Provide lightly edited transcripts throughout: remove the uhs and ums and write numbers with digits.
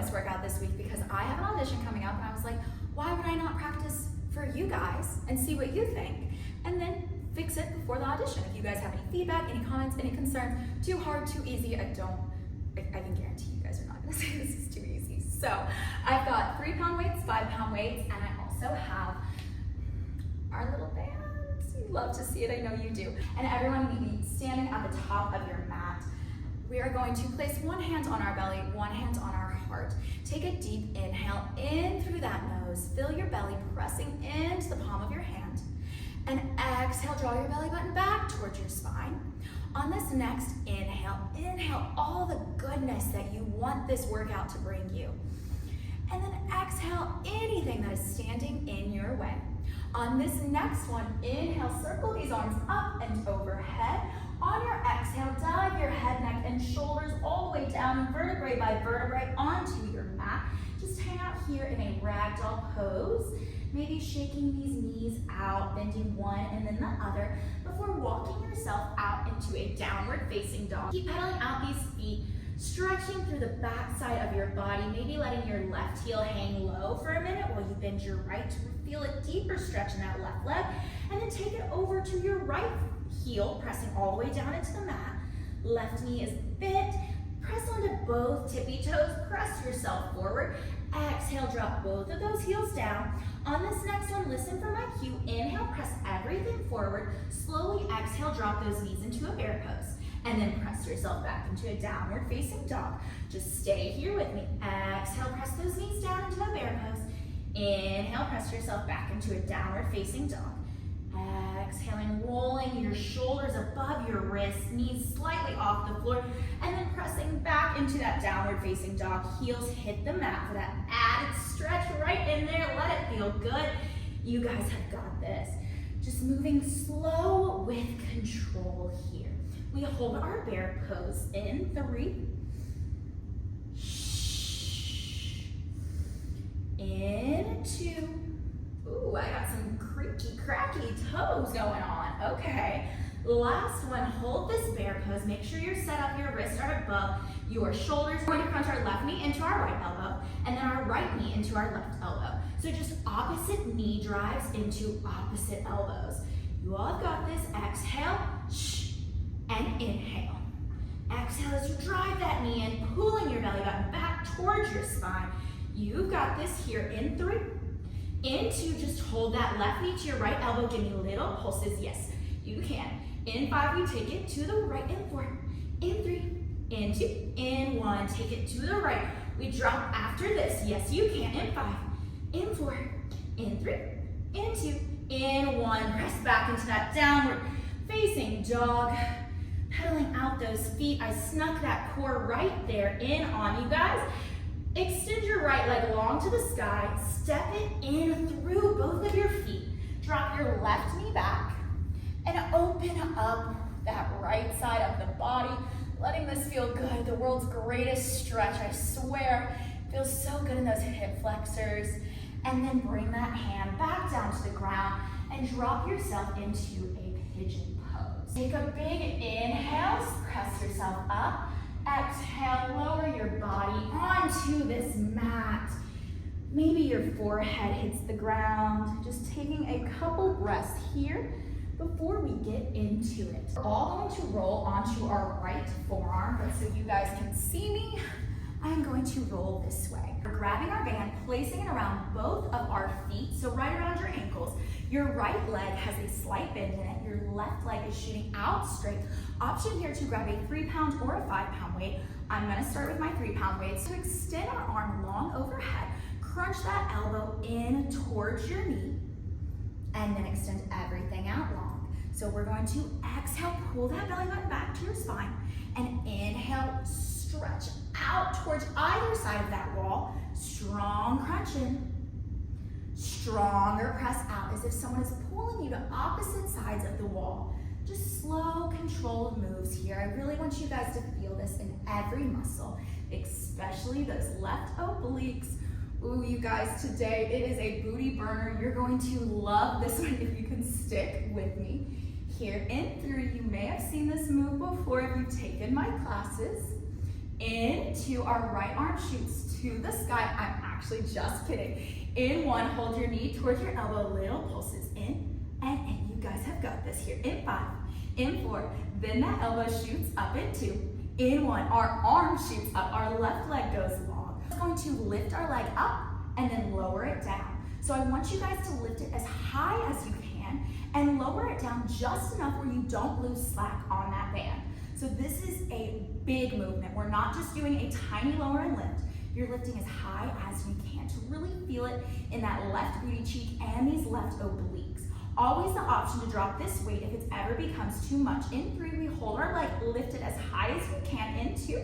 bonus workout this week because I have an audition coming up and I was like, why would I not practice for you guys and see what you think? And then fix it before the audition. If you guys have any feedback, any comments, any concerns, too hard, too easy, I can guarantee you guys are not gonna say this is too easy. So I've got 3-pound weights, 5-pound weights, and I also have our little bands. You love to see it, I know you do. And everyone meet me standing at the top of your mat. We are going to place one hand on our belly, one hand on our heart. Take a deep inhale in through that nose. Fill your belly, pressing into the palm of your hand. And exhale, draw your belly button back towards your spine. On this next inhale, inhale all the goodness that you want this workout to bring you. And then exhale anything that is standing in your way. On this next one, inhale, circle these arms up and overhead. On your exhale, dive your head, neck, and shoulders all the way down, vertebrae by vertebrae, onto your mat. Just hang out here in a ragdoll pose. Maybe shaking these knees out, bending one and then the other, before walking yourself out into a downward facing dog. Keep pedaling out these feet, stretching through the back side of your body, maybe letting your left heel hang low for a minute while you bend your right to feel a deeper stretch in that left leg, and then take it over to your right heel, pressing all the way down into the mat. Left knee is bent, press onto both tippy toes, press yourself forward. Exhale, drop both of those heels down. On this next one, listen for my cue. Inhale, press everything forward. Slowly exhale, drop those knees into a bear pose. And then press yourself back into a downward facing dog. Just stay here with me. Exhale, press those knees down into a bear pose. Inhale, press yourself back into a downward facing dog. Exhaling, rolling your shoulders above your wrists, knees slightly off the floor, and then pressing back into that downward facing dog. Heels hit the mat for that added stretch right in there. Let it feel good. You guys have got this. Just moving slow with control here. We hold our bear pose in 3, in 2, ooh, I got some creaky, cracky toes going on. Okay, last one, hold this bear pose. Make sure you're set up, your wrists are above your shoulders. We're going to crunch our left knee into our right elbow, and then our right knee into our left elbow. So just opposite knee drives into opposite elbows. You all have got this. Exhale, and inhale. Exhale as you drive that knee in, pulling your belly button back towards your spine. You've got this here in 3. In 2, just hold that left knee to your right elbow. Give me little pulses. Yes, you can. In 5, we take it to the right. In 4, in 3, in 2, in 1. Take it to the right. We drop after this. Yes, you can. In 5, in 4, in 3, in 2, in 1. Press back into that downward facing dog. Pedaling out those feet. I snuck that core right there in on you guys. Extend your right leg long to the sky. Step it in through both of your feet. Drop your left knee back and open up that right side of the body. Letting this feel good. The world's greatest stretch, I swear. Feels so good in those hip flexors. And then bring that hand back down to the ground and drop yourself into a pigeon pose. Take a big inhale, press yourself up. Exhale, lower your body onto this mat. Maybe your forehead hits the ground. Just taking a couple breaths here before we get into it. We're all going to roll onto our right forearm, but so you guys can see me, I'm going to roll this way. We're grabbing our band, placing it around both of our feet, so right around your ankles. Your right leg has a slight bend in it. Your left leg is shooting out straight. Option here to grab a 3-pound or a 5-pound weight. I'm gonna start with my 3-pound weight. So extend our arm long overhead, crunch that elbow in towards your knee, and then extend everything out long. So we're going to exhale, pull that belly button back to your spine, and inhale, stretch out towards either side of that wall. Strong crunch in. Stronger press out, as if someone is pulling you to opposite sides of the wall. Just slow, controlled moves here. I really want you guys to feel this in every muscle, especially those left obliques. Ooh, you guys, today it is a booty burner. You're going to love this one if you can stick with me. Here in 3, you may have seen this move before if you've taken my classes. In 2, our right arm shoots to the sky. I'm actually just kidding. In 1, hold your knee towards your elbow, little pulses in and in. You guys have got this here. In 5, in 4, then that elbow shoots up in 2. In 1, our arm shoots up, our left leg goes long. We're going to lift our leg up and then lower it down. So I want you guys to lift it as high as you can and lower it down just enough where you don't lose slack on that band. So this is a big movement. We're not just doing a tiny lower and lift. You're lifting as high as you can to really feel it in that left booty cheek and these left obliques. Always the option to drop this weight if it ever becomes too much. In 3, we hold our leg lifted as high as we can. In 2,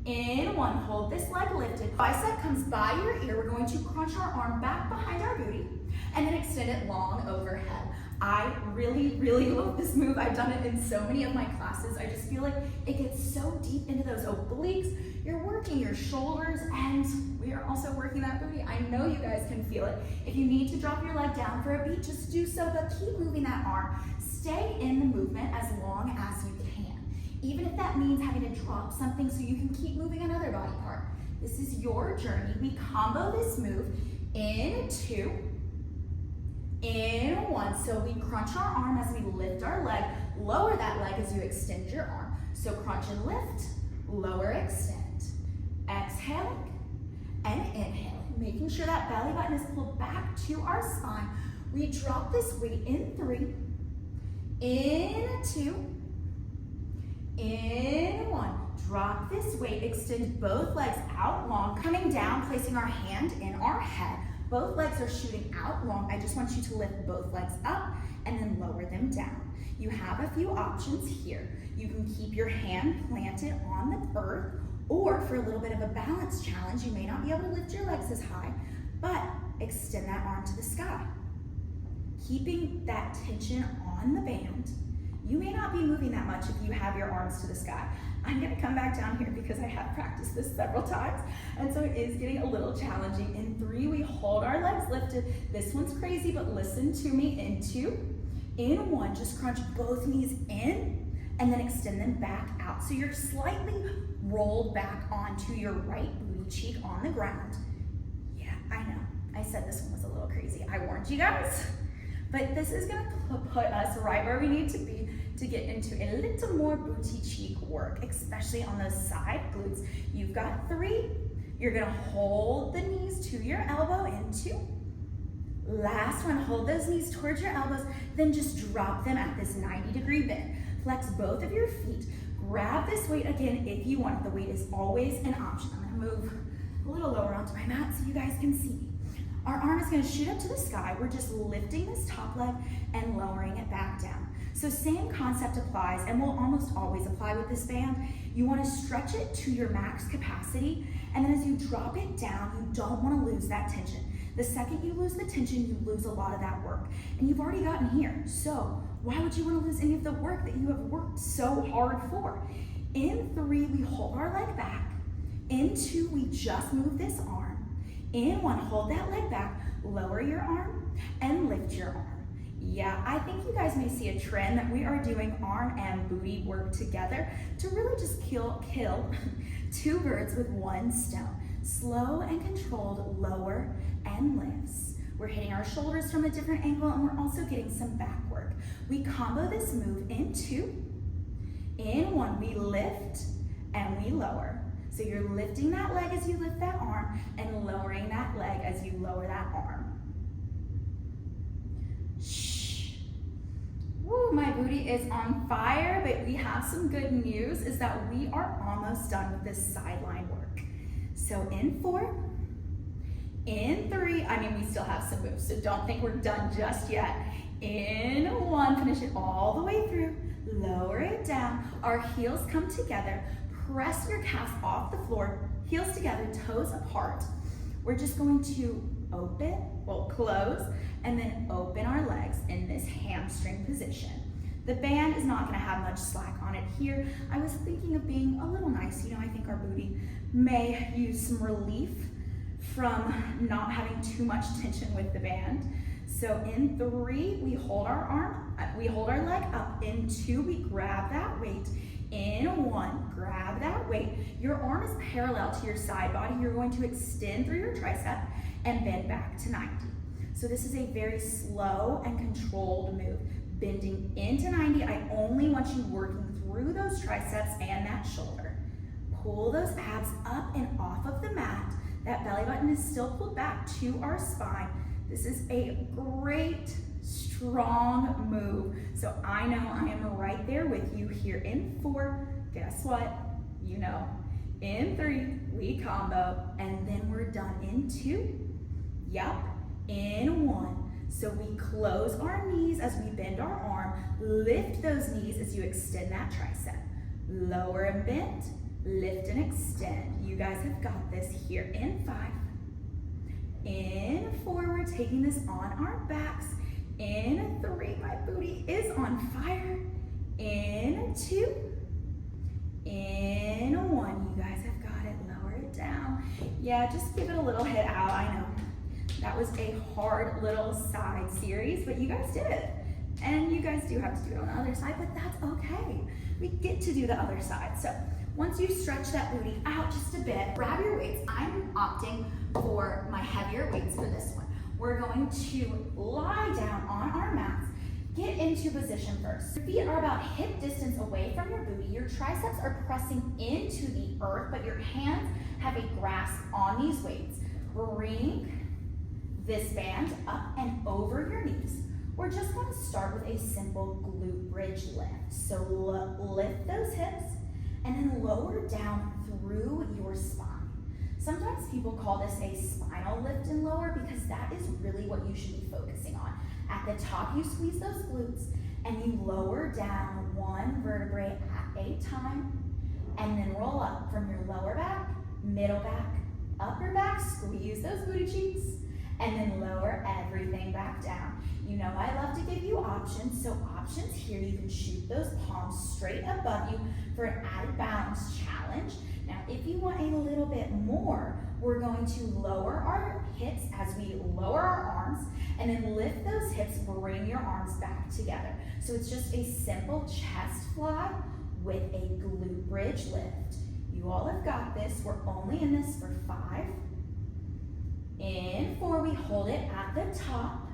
in 1, hold this leg lifted. Bicep comes by your ear. We're going to crunch our arm back behind our booty and then extend it long overhead. I really, really love this move. I've done it in so many of my classes. I just feel like it gets so deep into those obliques. You're working your shoulders and we are also working that booty. I know you guys can feel it. If you need to drop your leg down for a beat, just do so, but keep moving that arm. Stay in the movement as long as you can. Even if that means having to drop something so you can keep moving another body part. This is your journey. We combo this move in 2, in 1. So we crunch our arm as we lift our leg, lower that leg as you extend your arm. So crunch and lift, lower, extend. Exhaling and inhaling, making sure that belly button is pulled back to our spine. We drop this weight in 3, in 2, in 1. Drop this weight, extend both legs out long, coming down, placing our hand in our head. Both legs are shooting out long. I just want you to lift both legs up and then lower them down. You have a few options here. You can keep your hand planted on the earth, or for a little bit of a balance challenge, you may not be able to lift your legs as high, but extend that arm to the sky. Keeping that tension on the band. You may not be moving that much if you have your arms to the sky. I'm gonna come back down here because I have practiced this several times, and so it is getting a little challenging. In 3, we hold our legs lifted. This one's crazy, but listen to me. In 2, in 1, just crunch both knees in and then extend them back out. So you're slightly rolled back onto your right booty cheek on the ground. Yeah, I know. I said this one was a little crazy. I warned you guys. But this is gonna put us right where we need to be to get into a little more booty cheek work, especially on those side glutes. You've got 3. You're gonna hold the knees to your elbow in 2. Last one, hold those knees towards your elbows, then just drop them at this 90-degree bend. Flex both of your feet. Grab this weight again if you want. The weight is always an option. I'm gonna move a little lower onto my mat so you guys can see me. Our arm is gonna shoot up to the sky. We're just lifting this top leg and lowering it back down. So same concept applies and will almost always apply with this band. You wanna stretch it to your max capacity, and then as you drop it down, you don't wanna lose that tension. The second you lose the tension, you lose a lot of that work. And you've already gotten here, so why would you wanna lose any of the work that you have worked so hard for? In 3, we hold our leg back. In 2, we just move this arm. In 1, hold that leg back, lower your arm, and lift your arm. Yeah, I think you guys may see a trend that we are doing arm and booty work together to really just kill 2 birds with 1 stone. Slow and controlled lower and lifts. We're hitting our shoulders from a different angle, and we're also getting some back work. We combo this move in 2. In 1, we lift and we lower. So you're lifting that leg as you lift that arm and lowering that leg as you lower that arm. Shh. Woo, my booty is on fire, but we have some good news is that we are almost done with this sideline work. So in 4, in 3, I mean, we still have some moves, so don't think we're done just yet. In 1, finish it all the way through, lower it down, our heels come together, press your calves off the floor, heels together, toes apart. We're just going to close, and then open our legs in this hamstring position. The band is not gonna have much slack on it here. I was thinking of being a little nice. You know, I think our booty may use some relief from not having too much tension with the band. So in 3, we hold our leg up. In 2, we grab that weight. In 1, grab that weight. Your arm is parallel to your side body. You're going to extend through your tricep and bend back to 90. So this is a very slow and controlled move. Bending into 90, I only want you working through those triceps and that shoulder. Pull those abs up and off of the mat. That belly button is still pulled back to our spine. This is a great, strong move. So I know I am right there with you here in 4. Guess what? You know. In 3, we combo, and then we're done in 2. Yup. In 1. So we close our knees as we bend our arm. Lift those knees as you extend that tricep. Lower and bend. Lift and extend. You guys have got this here in 5. In 4, we're taking this on our backs. In 3, my booty is on fire. In 2. In 1, you guys have got it. Lower it down. Yeah, just give it a little hit out. I know that was a hard little side series, but you guys did it. And you guys do have to do it on the other side, but that's okay. We get to do the other side. So once you stretch that booty out just a bit, grab your weights. I'm opting for my heavier weights for this one. We're going to lie down on our mats. Get into position first. Your feet are about hip distance away from your booty. Your triceps are pressing into the earth, but your hands have a grasp on these weights. Bring this band up and over your knees. We're just going to start with a simple glute bridge lift. So lift those hips and then lower down through your spine. Sometimes people call this a spinal lift and lower because that is really what you should be focusing on. At the top, you squeeze those glutes and you lower down 1 vertebrae at a time, and then roll up from your lower back, middle back, upper back, squeeze those booty cheeks, and then lower everything back down. You know I love to give you options, so options here, you can shoot those palms straight above you for an added balance challenge. Now, if you want a little bit more, we're going to lower our hips as we lower our arms, and then lift those hips, bring your arms back together. So it's just a simple chest fly with a glute bridge lift. You all have got this. We're only in this for 5. In 4, we hold it at the top.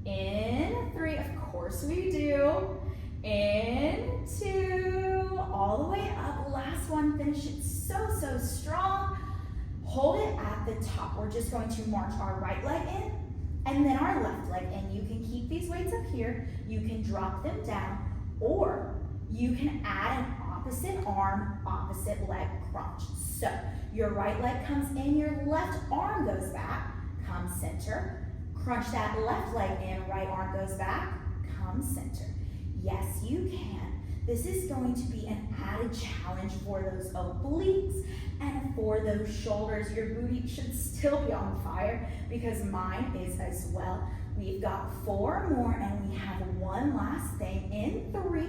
In 3, of course we do. In 2, all the way up. Last one, finish it so strong. Hold it at the top. We're just going to march our right leg in and then our left leg in. You can keep these weights up here. You can drop them down, or you can add an opposite arm, opposite leg crunch. So your right leg comes in, your left arm goes back, come center. Crunch that left leg in, right arm goes back, come center. Yes, you can. This is going to be an added challenge for those obliques and for those shoulders. Your booty should still be on fire because mine is as well. We've got 4 more and we have one last thing. In 3,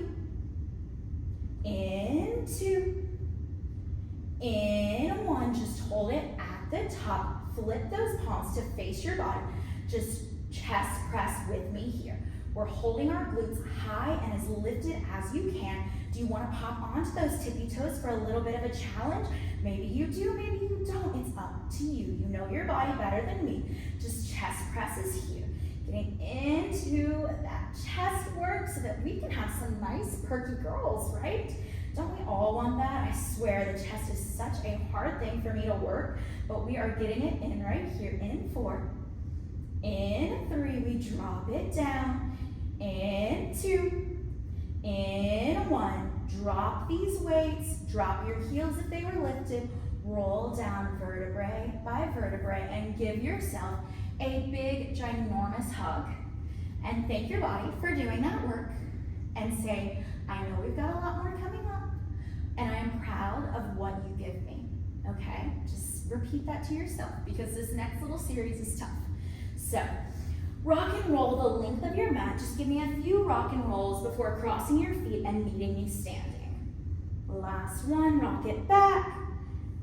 in 2, in 1, just hold it at the top. Flip those palms to face your body. Just chest press with me here. We're holding our glutes high and as lifted as you can. Do you want to pop onto those tippy toes for a little bit of a challenge? Maybe you do, maybe you don't. It's up to you. You know your body better than me. Just chest presses here. Getting into that chest work so that we can have some nice perky girls, right? Don't we all want that? I swear the chest is such a hard thing for me to work, but we are getting it in right here. In 4, in 3, we drop it down. In 2, in 1, drop these weights, drop your heels if they were lifted, roll down vertebrae by vertebrae, and give yourself a big, ginormous hug. And thank your body for doing that work. And say, I know we've got a lot more coming up, and I am proud of what you give me, okay? Just repeat that to yourself, because this next little series is tough. So, rock and roll the length of your mat. Just give me a few rock and rolls before crossing your feet and meeting me standing. Last one, rock it back,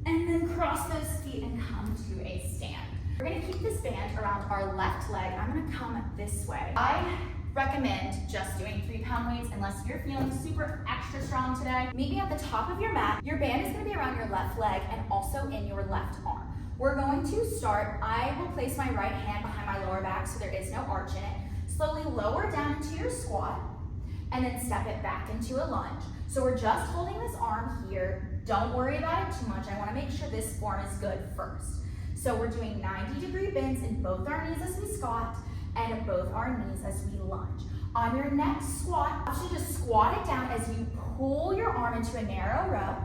and then cross those feet and come to a stand. We're gonna keep this band around our left leg. I'm gonna come this way. I recommend just doing 3-pound weights unless you're feeling super extra strong today. Meet me at the top of your mat. Your band is gonna be around your left leg and also in your left arm. We're going to start, I will place my right hand behind my lower back so there is no arch in it. Slowly lower down into your squat and then step it back into a lunge. So we're just holding this arm here. Don't worry about it too much. I wanna make sure this form is good first. So we're doing 90-degree bends in both our knees as we squat and in both our knees as we lunge. On your next squat, I want you to squat it down as you pull your arm into a narrow row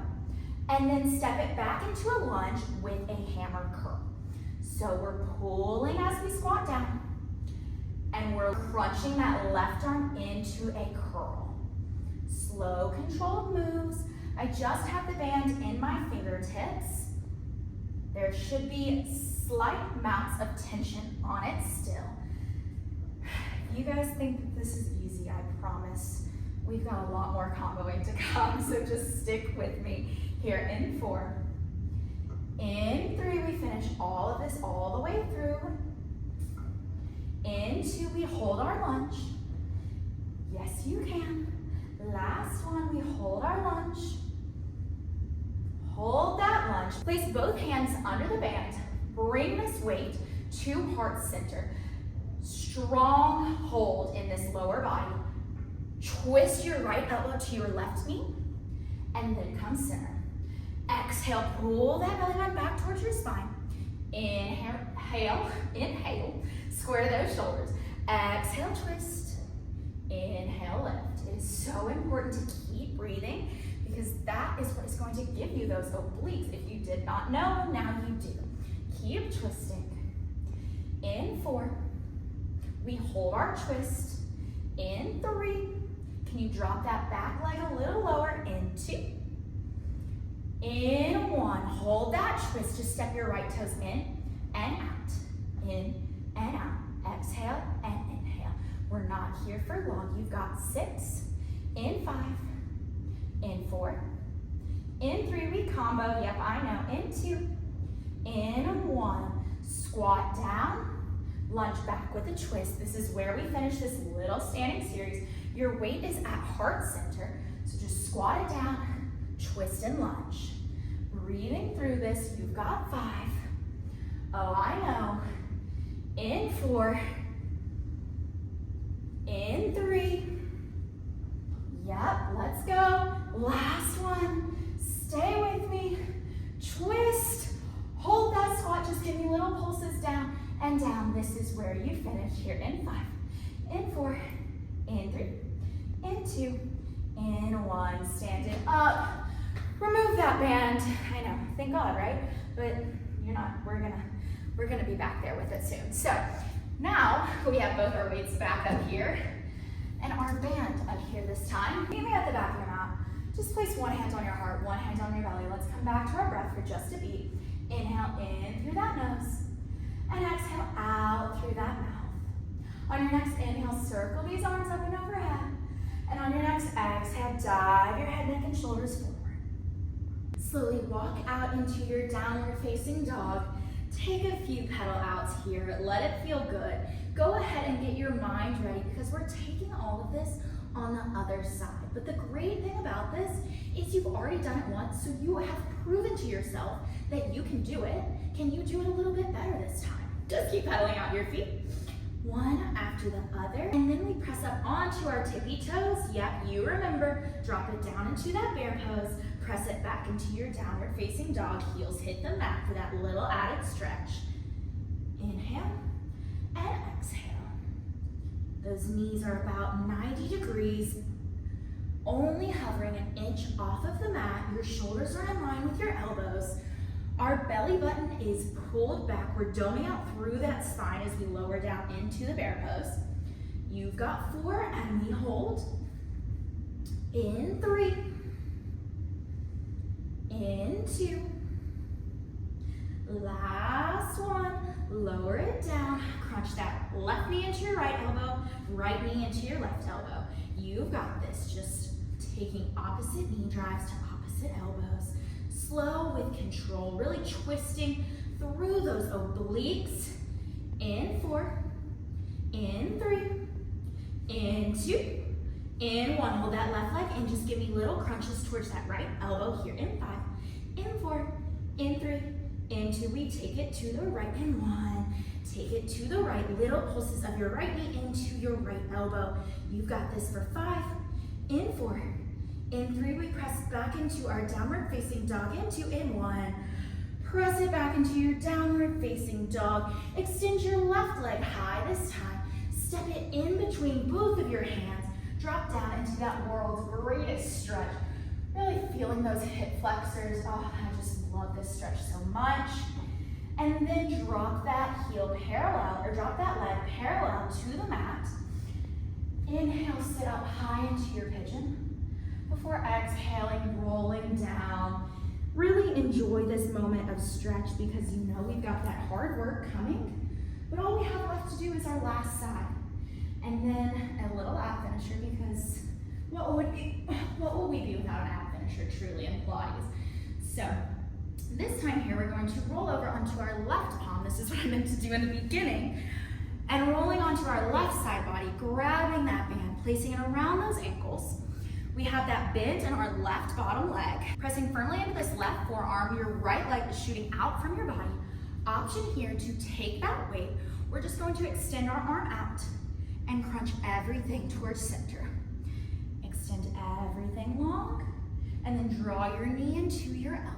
and then step it back into a lunge with a hammer curl. So we're pulling as we squat down and we're crunching that left arm into a curl. Slow, controlled moves. I just have the band in my fingertips. There should be slight amounts of tension on it still. If you guys think that this is easy, I promise we've got a lot more comboing to come, so just stick with me. Here in 4. In 3, we finish all of this all the way through. In 2, we hold our lunge. Yes, you can. Last one, we hold our lunge. Hold that lunge. Place both hands under the band. Bring this weight to heart center. Strong hold in this lower body. Twist your right elbow to your left knee and then come center. Exhale, pull that belly button back towards your spine. Inhale, square those shoulders. Exhale, twist. Inhale, lift. It is so important to keep breathing because that is what is going to give you those obliques. If you did not know, now you do. Keep twisting. In 4, we hold our twist. In 3, can you drop that back leg a little lower? In 2. In 1, hold that twist. Just step your right toes in and out. In and out. Exhale and inhale. We're not here for long. You've got 6. In 5. In 4. In 3, we combo. Yep, I know. In 2. In 1, squat down. Lunge back with a twist. This is where we finish this little standing series. Your weight is at heart center. So just squat it down, twist and lunge. Breathing through this, you've got 5. Oh, I know. In 4. In 3. Yep, let's go. Last one. Stay with me. Twist. Hold that squat. Just give me little pulses down and down. This is where you finish here in 5. In 4. In 3. In 2. In 1. Stand it up. Remove that band. I know, thank God, right? But you're not, we're gonna be back there with it soon. So now we have both our weights back up here and our band up here this time. Meet me at the back of your mat. Just place one hand on your heart, one hand on your belly. Let's come back to our breath for just a beat. Inhale in through that nose and exhale out through that mouth. On your next inhale, circle these arms up and overhead. And on your next exhale, dive your head, neck, and shoulders forward. Slowly walk out into your downward facing dog. Take a few pedal outs here. Let it feel good. Go ahead and get your mind ready because we're taking all of this on the other side. But the great thing about this is you've already done it once, so you have proven to yourself that you can do it. Can you do it a little bit better this time? Just keep pedaling out your feet. One after the other. And then we press up onto our tippy toes. Yep, you remember. Drop it down into that bear pose. Press it back into your downward facing dog. Heels hit the mat for that little added stretch. Inhale and exhale. Those knees are about 90 degrees, only hovering an inch off of the mat. Your shoulders are in line with your elbows. Our belly button is pulled back. We're doming out through that spine as we lower down into the bear pose. You've got 4 and we hold. In 3. In 2. Last one. Lower it down. Crunch that left knee into your right elbow, right knee into your left elbow. You've got this. Just taking opposite knee drives to opposite elbows. Slow with control, really twisting through those obliques. In 4, in 3, in 2, in 1. Hold that left leg and just give me little crunches towards that right elbow here in 5, in 4, in 3, in 2. We take it to the right in 1. Take it to the right. Little pulses of your right knee into your right elbow. You've got this for 5, in 4, in 3. We press back into our downward facing dog in 2, in 1. Press it back into your downward facing dog. Extend your left leg high this time. Step it in between both of your hands. Drop down into that world's greatest stretch. Really feeling those hip flexors. Oh, I just love this stretch so much. And then drop that heel parallel, or drop that leg parallel to the mat. Inhale, sit up high into your pigeon. Before exhaling, rolling down. Really enjoy this moment of stretch because you know we've got that hard work coming. But all we have left to do is our last side. And then a little ab finisher, because what would we be without an ab finisher truly in Pilates? So this time here, we're going to roll over onto our left palm. This is what I meant to do in the beginning. And rolling onto our left side body, grabbing that band, placing it around those ankles. We have that bend in our left bottom leg. Pressing firmly into this left forearm, your right leg is shooting out from your body. Option here to take that weight. We're just going to extend our arm out and crunch everything towards center. Extend everything long, and then draw your knee into your elbow.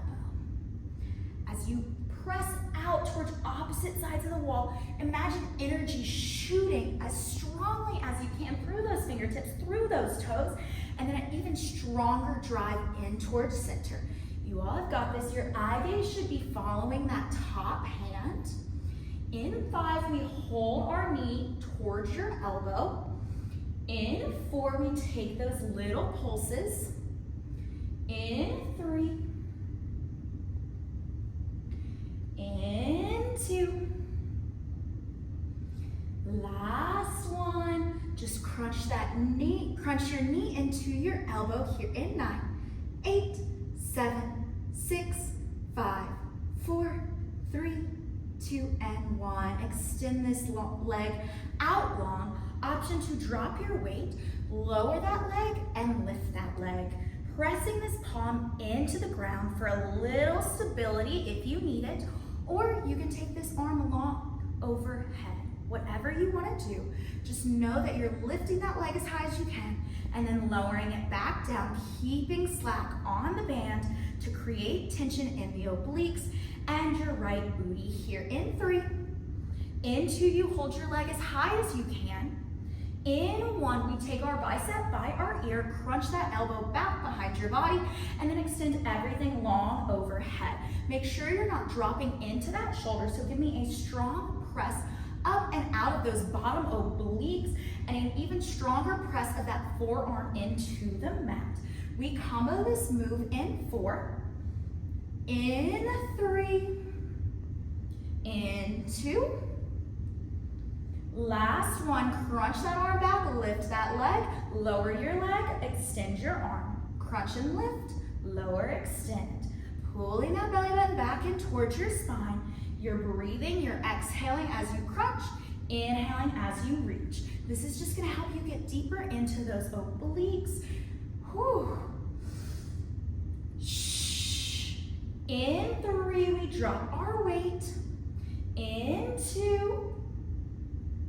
As you press out towards opposite sides of the wall, imagine energy shooting as strongly as you can through those fingertips, through those toes, and then an even stronger drive in towards center. You all have got this. Your eye gaze should be following that top hand. In 5, we hold our knee towards your elbow. In 4, we take those little pulses. In 3, in 2, last one. Just crunch that knee, crunch your knee into your elbow here in 9, 8, 7, 6, 5, 4, 3, 2, and 1. Extend this leg out long. Option to drop your weight, lower that leg, and lift that leg. Pressing this palm into the ground for a little stability if you need it, or you can take this arm along overhead. Whatever you want to do, just know that you're lifting that leg as high as you can and then lowering it back down, keeping slack on the band to create tension in the obliques and your right booty here. In 3, in 2, you hold your leg as high as you can. In 1, we take our bicep by our ear, crunch that elbow back behind your body, and then extend everything long overhead. Make sure you're not dropping into that shoulder, so give me a strong press up and out of those bottom obliques, and an even stronger press of that forearm into the mat. We combo this move in 4, in 3, in 2, last one. Crunch that arm back, lift that leg, lower your leg, extend your arm, crunch and lift, lower, extend, pulling that belly button back in towards your spine. You're breathing, you're exhaling as you crunch, inhaling as you reach. This is just gonna help you get deeper into those obliques. Whew. Shh. In 3, we drop our weight. In 2,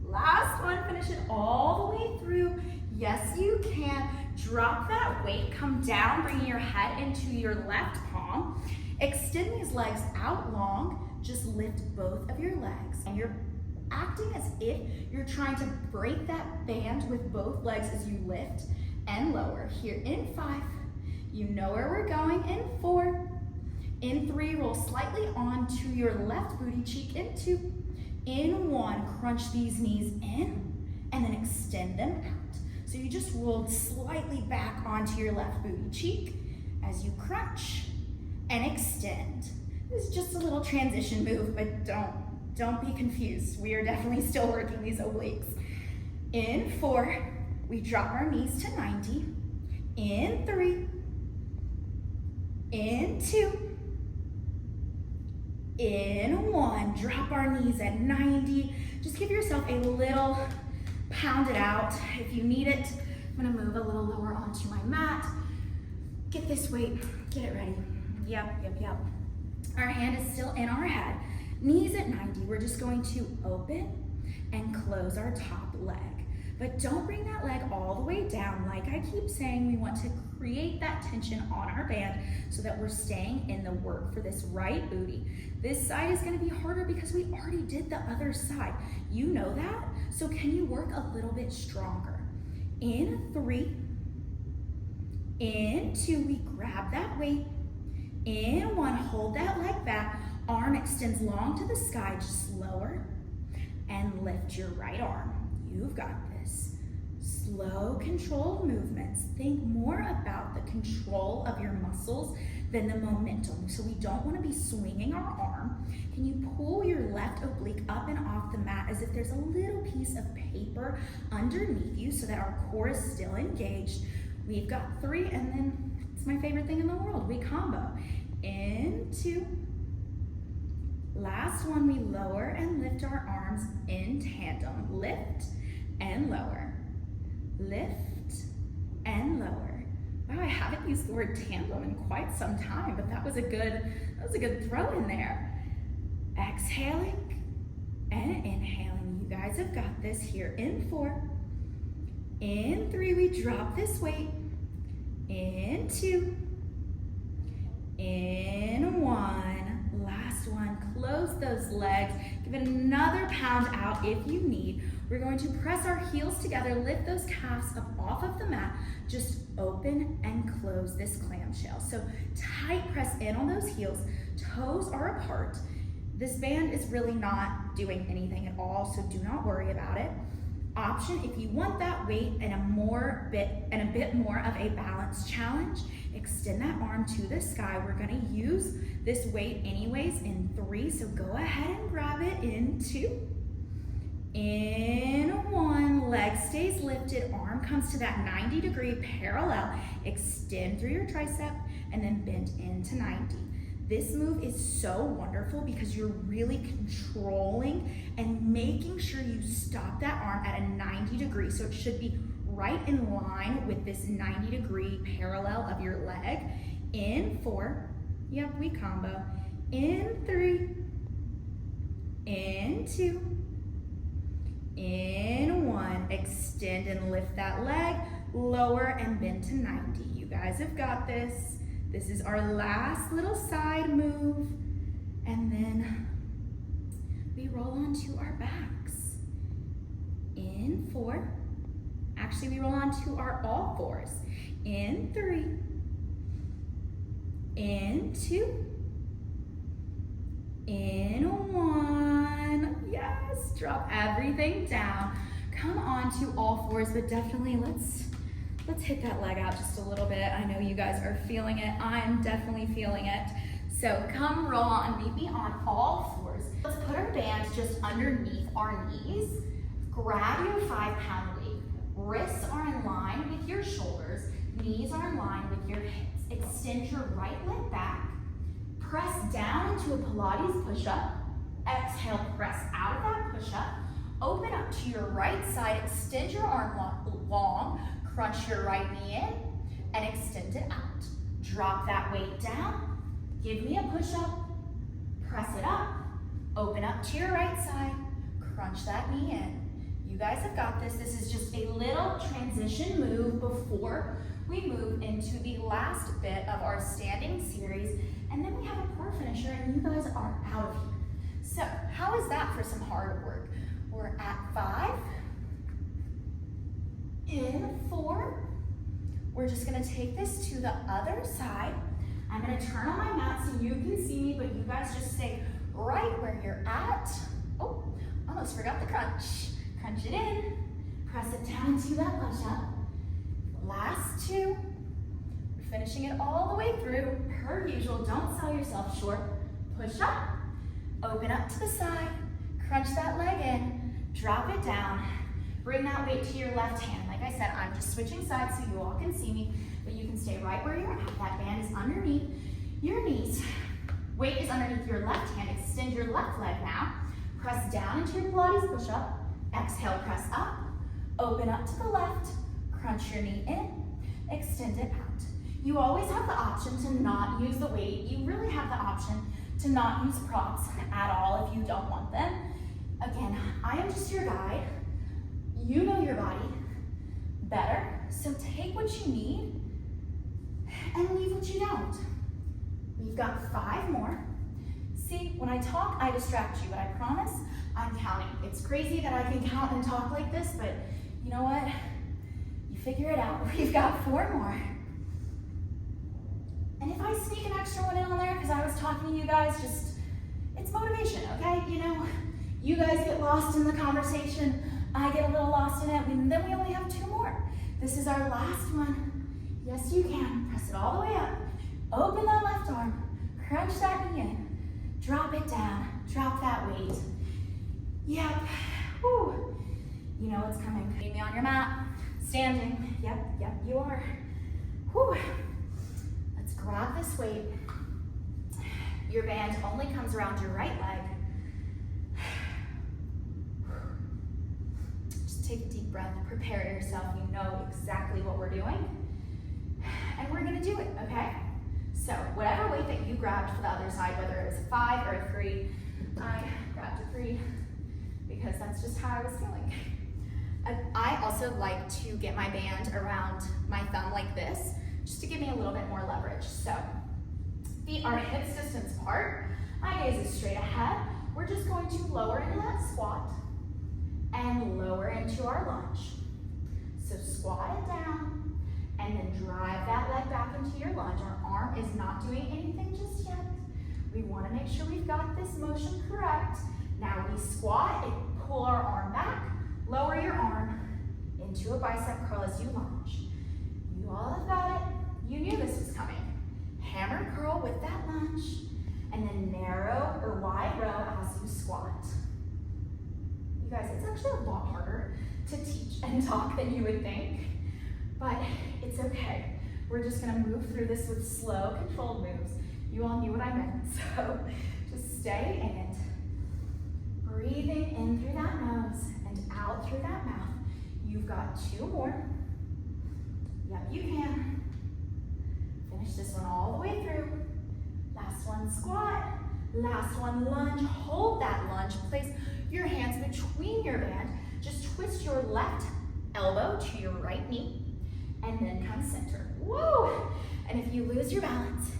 last one, finish it all the way through. Yes, you can. Drop that weight, come down, bringing your head into your left palm. Extend these legs out long. Just lift both of your legs, and you're acting as if you're trying to break that band with both legs as you lift and lower. Here in 5, you know where we're going. In 4, in 3, roll slightly onto your left booty cheek. In 2, in 1, crunch these knees in and then extend them out. So you just rolled slightly back onto your left booty cheek as you crunch and extend. This is just a little transition move, but don't be confused. We are definitely still working these obliques. In 4, we drop our knees to 90. In 3, in 2, in 1, drop our knees at 90. Just give yourself a little Pound it out. If you need it, I'm gonna move a little lower onto my mat. Get this weight, get it ready. Yep. Our hand is still in our head. Knees at 90. We're just going to open and close our top leg. But don't bring that leg all the way down. Like I keep saying, we want to create that tension on our band so that we're staying in the work for this right booty. This side is gonna be harder because we already did the other side. You know that? So can you work a little bit stronger? In 3, in 2, we grab that weight. In 1, hold that leg back. Arm extends long to the sky, just lower and lift your right arm. You've got this. Slow, controlled movements. Think more about the control of your muscles than the momentum. So we don't want to be swinging our arm. Can you pull your left oblique up and off the mat as if there's a little piece of paper underneath you so that our core is still engaged? We've got 3, and then it's my favorite thing in the world. We combo. In 2. Last one, we lower and lift our arms in tandem. Lift and lower. Lift and lower. Wow, I haven't used the word tandem in quite some time, but that was a good throw in there. Exhaling and inhaling. You guys have got this here. In 4. In 3, we drop this weight. In 2. In 1. Last one, close those legs. Give it another pound out if you need. We're going to press our heels together, lift those calves up off of the mat, just open and close this clamshell. So tight press in on those heels, toes are apart. This band is really not doing anything at all, so do not worry about it. Option, if you want that weight and a bit more of a balance challenge, extend that arm to the sky. We're gonna use this weight anyways in 3, so go ahead and grab it in 2. In 1, leg stays lifted, arm comes to that 90-degree parallel. Extend through your tricep and then bend into 90. This move is so wonderful because you're really controlling and making sure you stop that arm at a 90 degree. So it should be right in line with this 90-degree parallel of your leg. In 4, yep, we combo. In 3, in 2, in 1, extend and lift that leg, lower and bend to 90. You guys have got this. This is our last little side move, and then we roll onto our backs. In 4, actually we roll onto our all fours. In 3, in 2, in 1, yes, drop everything down. Come onto all fours, but definitely let's hit that leg out just a little bit. I know you guys are feeling it. I'm definitely feeling it. So come roll on, meet me on all fours. Let's put our bands just underneath our knees. Grab your 5-pound weight. Wrists are in line with your shoulders. Knees are in line with your hips. Extend your right leg back. Press down into a Pilates push-up. Exhale, press out of that push-up. Open up to your right side. Extend your arm long. Crunch your right knee in and extend it out. Drop that weight down. Give me a push-up. Press it up. Open up to your right side. Crunch that knee in. You guys have got this. This is just a little transition move before we move into the last bit of our standing series. And then we have a core finisher and you guys are out of here. So how is that for some hard work? We're at 5. In 4, we're just gonna take this to the other side. I'm gonna turn on my mat so you can see me, but you guys just stay right where you're at. Oh, almost forgot the crunch. Crunch it in, press it down into that push-up. Last 2, we're finishing it all the way through. Per usual, don't sell yourself short. Push up, open up to the side, crunch that leg in, drop it down. Bring that weight to your left hand. Like I said, I'm just switching sides so you all can see me, but you can stay right where you're at. That band is underneath your knees. Weight is underneath your left hand. Extend your left leg now. Press down into your Pilates push-up. Exhale, press up. Open up to the left, crunch your knee in, extend it out. You always have the option to not use the weight. You really have the option to not use props at all if you don't want them. Again, I am just your guide. You know your body better, so take what you need and leave what you don't. We've got 5 more. See, when I talk, I distract you, but I promise I'm counting. It's crazy that I can count and talk like this, but you know what? You figure it out. We've got 4 more. And if I sneak an extra one in on there because I was talking to you guys, it's motivation, okay? You know, you guys get lost in the conversation, I get a little lost in it, and then we only have 2 more. This is our last one. Yes, you can. Press it all the way up. Open that left arm. Crunch that knee in. Drop it down. Drop that weight. Yep. Whew. You know what's coming. Meet me on your mat. Standing. Yep, you are. Whew. Let's grab this weight. Your band only comes around your right leg. Just take a deep breath. Prepare yourself. You know exactly what we're doing. And we're gonna do it, okay? So whatever weight that you grabbed for the other side, whether it was a 5 or a 3, I grabbed a 3 because that's just how I was feeling. I also like to get my band around my thumb like this, just to give me a little bit more leverage. So feet are hips distance apart. My gaze is straight ahead. We're just going to lower into that squat and lower into our lunge. So squat it down and then drive that leg back into your lunge. Our arm is not doing anything just yet. We want to make sure we've got this motion correct. Now we squat and pull our arm back, lower your arm into a bicep curl as you lunge. You all have got it. You knew this was coming. Hammer curl with that lunge, and then narrow or wide row as you squat. You guys, it's actually a lot harder to teach and talk than you would think, but it's okay. We're just gonna move through this with slow, controlled moves. You all knew what I meant, so just stay in it. Breathing in through that nose and out through that mouth. You've got 2 more. Yep, you can. Finish this one all the way through. Last one, squat. Last one, lunge. Hold that lunge. Place your hands between your band. Just twist your left elbow to your right knee, and then come center. Woo! And if you lose your balance,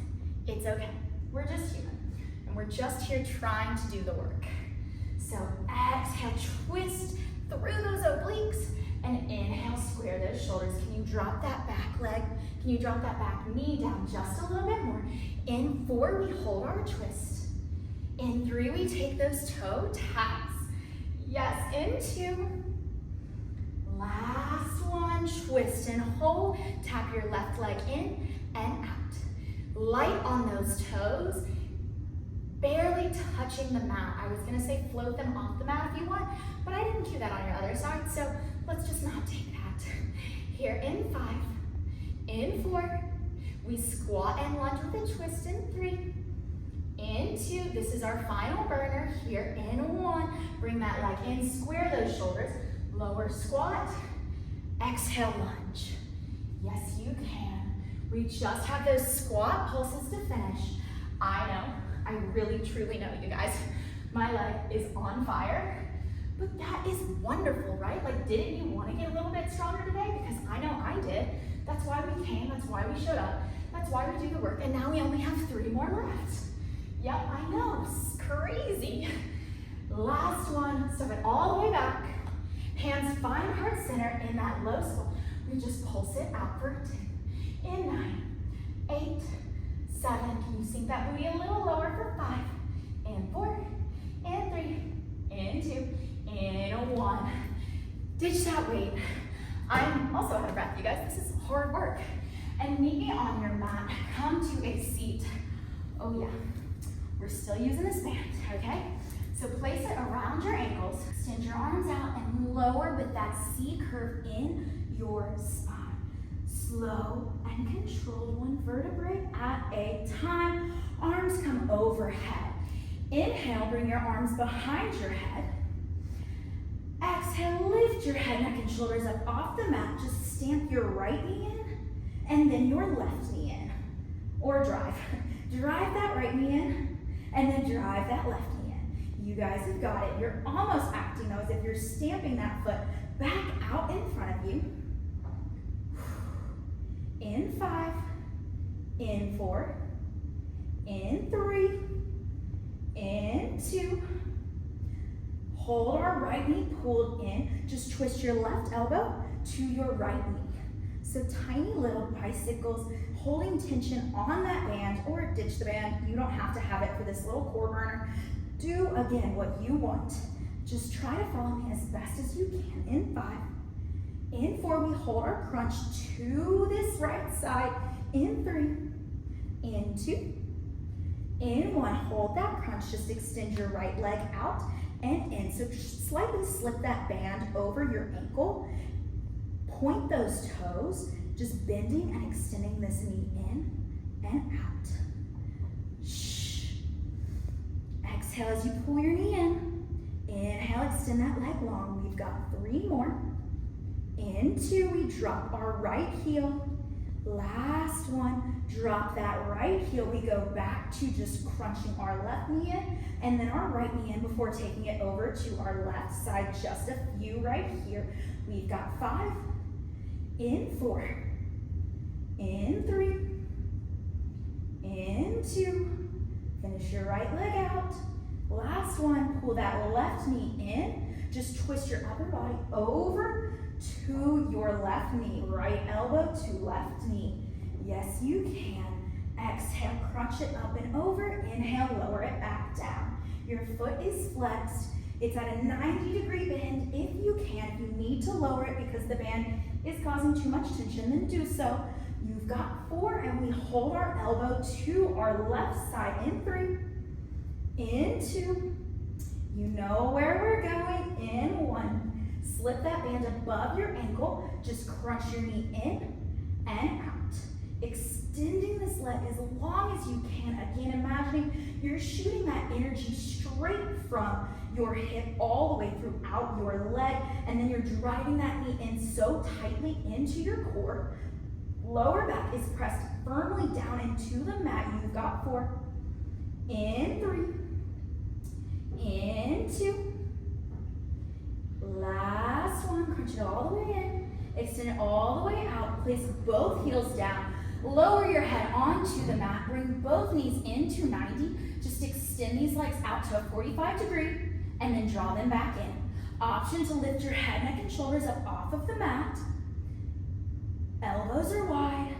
it's okay. We're just human, and we're just here trying to do the work. So exhale, twist through those obliques, and inhale, square those shoulders. Can you drop that back leg? Can you drop that back knee down just a little bit more? In 4, we hold our twist. In 3, we take those toe taps. Yes, in 2. Last one, twist and hold. Tap your left leg in and out. Light on those toes, barely touching the mat. I was gonna say float them off the mat if you want, but I didn't do that on your other side, so let's just not take that. Here in 5, in 4, we squat and lunge with a twist in 3, in 2, this is our final burner. Here in 1, bring that leg in, square those shoulders, lower squat, exhale lunge. Yes, you can. We just have those squat pulses to finish. I know, I really truly know, you guys. My leg is on fire, but that is wonderful, right? Like, didn't you want to get a little bit stronger today? Because I know I did. That's why we came, that's why we showed up, that's why we do the work, and now we only have 3 more left. Yep, I know, it's crazy. Last one, step it all the way back. Hands find heart center in that low squat. We just pulse it out for 10. In 9, 8, 7. Can you sink that booty a little lower for 5? And 4, and 3, and 2, and 1. Ditch that weight. I'm also out of breath, you guys. This is hard work. And meet me on your mat. Come to a seat. Oh yeah, we're still using this band, okay? So place it around your ankles, extend your arms out, and lower with that C curve in your spine. Slow and controlled, 1 vertebrae at a time. Arms come overhead. Inhale, bring your arms behind your head. Exhale. Exhale, lift your head, neck, and shoulders up off the mat. Just stamp your right knee in, and then your left knee in. Or drive. Drive that right knee in, and then drive that left knee in. You guys have got it. You're almost acting though as if you're stamping that foot back out in front of you. In 5, in 4, in 3, in 2. Hold our right knee pulled in. Just twist your left elbow to your right knee. So tiny little bicycles, holding tension on that band, or ditch the band. You don't have to have it for this little core burner. Do, again, what you want. Just try to follow me as best as you can. In 5, in 4, we hold our crunch to this right side. In 3, in 2, in 1, hold that crunch. Just extend your right leg out and in. So just slightly slip that band over your ankle. Point those toes, just bending and extending this knee in and out. Shh. Exhale as you pull your knee in. Inhale, extend that leg long. We've got 3 more. In 2, we drop our right heel. Last one, drop that right heel. We go back to just crunching our left knee in and then our right knee in before taking it over to our left side. Just a few right here. We've got 5, in 4, in 3, in 2. Finish your right leg out. Last one, pull that left knee in. Just twist your upper body over to your left knee. Right elbow to left knee. Yes, you can. Exhale, crunch it up and over. Inhale, lower it back down. Your foot is flexed. It's at a 90-degree bend if you can. If you need to lower it because the band is causing too much tension, then do so. You've got 4, and we hold our elbow to our left side. In 3, in 2, you know where we're going. In 1, slip that band above your ankle. Just crunch your knee in and out. Extending this leg as long as you can. Again, imagining you're shooting that energy straight from your hip all the way throughout your leg, and then you're driving that knee in so tightly into your core. Lower back is pressed firmly down into the mat. You've got 4, in 3, in 2. Last one, crunch it all the way in, extend it all the way out. Place both heels down. Lower your head onto the mat. Bring both knees into 90. Just extend these legs out to a 45 degree and then draw them back in. Option to lift your head, neck, and shoulders up off of the mat. Elbows are wide.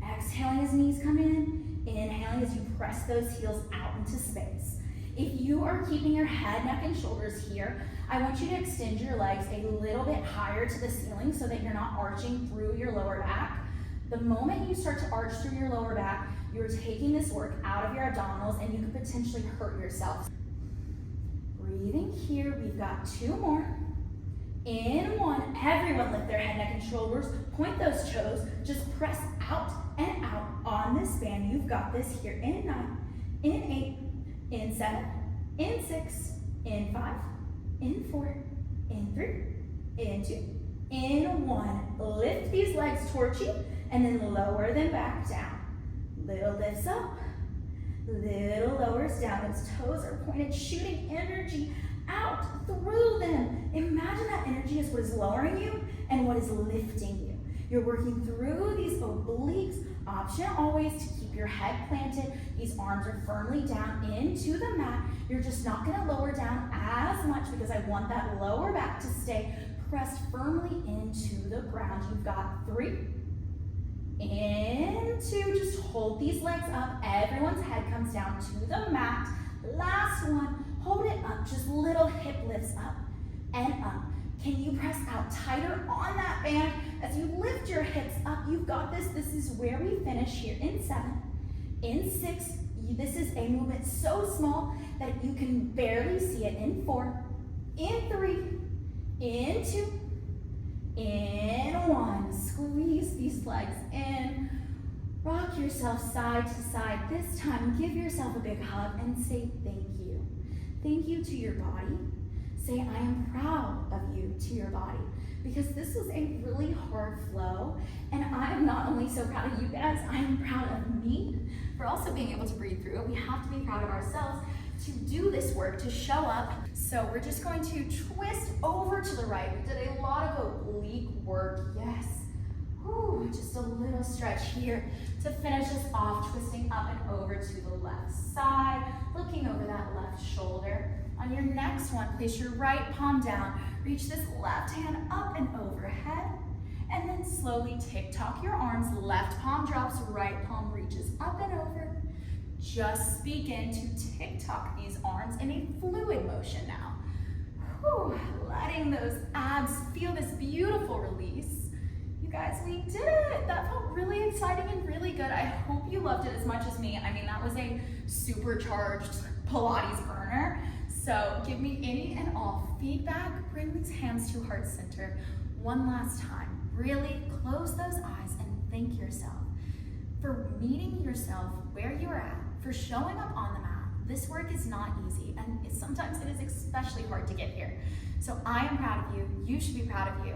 Exhaling as knees come in. Inhaling as you press those heels out into space. If you are keeping your head, neck, and shoulders here, I want you to extend your legs a little bit higher to the ceiling so that you're not arching through your lower back. The moment you start to arch through your lower back, you're taking this work out of your abdominals and you could potentially hurt yourself. Breathing here, we've got 2 more. In 1, everyone lift their head, neck, and shoulders. Point those toes. Just press out and out on this band. You've got this here. In 9, in 8, in 7, in 6, in 5, in 4, in 3, in 2, in 1. Lift these legs towards you and then lower them back down. Little lifts up, little lowers down. Those toes are pointed, shooting energy out through them. Imagine that energy is what is lowering you and what is lifting you. You're working through these obliques. Option always to keep your head planted. These arms are firmly down into the mat. You're just not going to lower down as much because I want that lower back to stay pressed firmly into the ground. You've got 3, in 2. Just hold these legs up. Everyone's head comes down to the mat. Last one. Hold it up. Just little hip lifts up and up. Can you press out tighter on that band as you lift your hips up? You've got this. This is where we finish here. In 7, in 6. This is a movement so small that you can barely see it. In 4, in 3, in 2, in 1. Squeeze these legs in. Rock yourself side to side. This time, give yourself a big hug and say thank you. Thank you to your body. Say, I am proud of you to your body, because this was a really hard flow, and I am not only so proud of you guys, I am proud of me for also being able to breathe through it. We have to be proud of ourselves to do this work, to show up. So we're just going to twist over to the right. We did a lot of oblique work, yes. Whew, just a little stretch here to finish us off, twisting up and over to the left side, looking over that left shoulder. On your next one, place your right palm down, reach this left hand up and overhead, and then slowly tick-tock your arms. Left palm drops, right palm reaches up and over. Just begin to tick-tock these arms in a fluid motion now. Whew, letting those abs feel this beautiful release. You guys, we did it. That felt really exciting and really good. I hope you loved it as much as me. I mean, that was a supercharged Pilates burner. So give me any and all feedback. Bring these hands to heart center one last time. Really close those eyes and thank yourself for meeting yourself where you are at, for showing up on the mat. This work is not easy, and sometimes it is especially hard to get here. So I am proud of you. You should be proud of you.